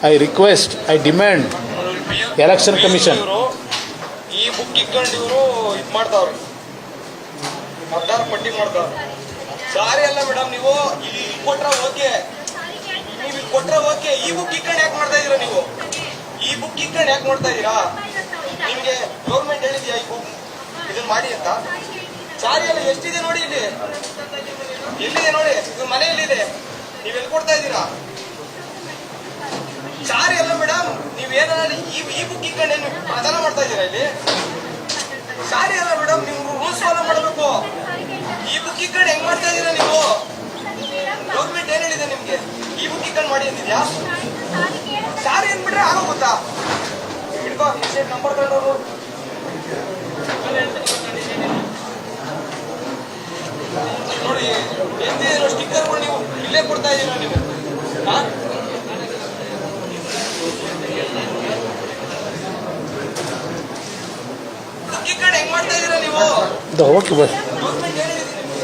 I request, I demand Election Commission. ಈ book ಇಟ್ಕೊಂಡು ಇವರು ಇದು ಮಾಡ್ತಾವ್ರೆ, ಮತದಾರ ಪಟ್ಟಿ ಮಾಡ್ತಾವ್ರೆ. ಸಾರಿ ಅಲ್ಲ ಮೇಡಮ್, ನೀವು ಇಲ್ಲಿ ಕೊಟ್ರ ಓಕೆ, ನೀವು ಇಲ್ಲಿ ಕೊಟ್ರ ಓಕೆ. ಈ ಬುಕ್ ಇಟ್ಕೊಂಡು ಯಾಕೆ ಮಾಡ್ತಾ ಇದೀರಾ ನೀವು? ಈ ಬುಕ್ ಇಟ್ಕೊಂಡು ಯಾಕೆ ಮಾಡ್ತಾ ಇದೀರಾ? ನಿಮ್ಗೆ ಗೌರ್ಮೆಂಟ್ ಹೇಳಿದ್ಯಾ ಈ ಬುಕ್ ಇದನ್ನ ಮಾಡಿ ಅಂತ? ಸಾರಿ ಅಲ್ಲ, ಎಷ್ಟಿದೆ ನೋಡಿ ಇಲ್ಲಿ, ಎಲ್ಲಿದೆ ನೋಡಿ, ಇದು ಮನೆಯಲ್ಲಿದೆ, ನೀವ್ ಎಲ್ಲಿ ಕೊಡ್ತಾ ಇದ್ದೀರಾ? ಸಾರಿ ಅಲ್ಲ ಮೇಡಮ್, ನೀವೇನ ಈ ಬುಕ್ ಇಟ್ಕೊಂಡು ಏನು ಪ್ರಚಾರ ಮಾಡ್ತಾ ಇದ್ದೀರಾ ಇಲ್ಲಿ? ಸಾರಿ ಅಲ್ಲ ಮೇಡಮ್, ನೀವು ರೂಲ್ಸ್ ಫಾಲೋ ಮಾಡಬೇಕು. ಈ ಬುಕ್ ಇಟ್ಕೊಂಡು ಹೆಂಗ್ ಮಾಡ್ತಾ ಇದ್ದೀರಾ ನೀವು? ಗೌರ್ಮೆಂಟ್ ಏನ್ ಹೇಳಿದೆ ನಿಮ್ಗೆ? ಈ ಬುಕ್ ಇಟ್ಕೊಂಡು ಮಾಡಿ ಅಂತಿದ್ಯಾ? ಸಾರಿ ಅಂದ್ಬಿಟ್ರೆ ಆಗೋಗುತ್ತಾ? ಹಿಡ್ಕೋ ನಂಬರ್ ತಗೊಂಡು ನೋಡಿ, ಎಂತಿದ್ದೀರೋ ಸ್ಟಿಕ್ಕರ್ಗಳು ನೀವು ಇಲ್ಲೇ ಕೊಡ್ತಾ ಇದ್ದೀರಾ ನೀವು? ಬುಕ್ ಇಟ್ಕೊಂಡು ಹೆಂಗ್ ಮಾಡ್ತಾ ಇದ್ದೀರಾ ನೀವು? ಓಕೆ ಬಾಯ್.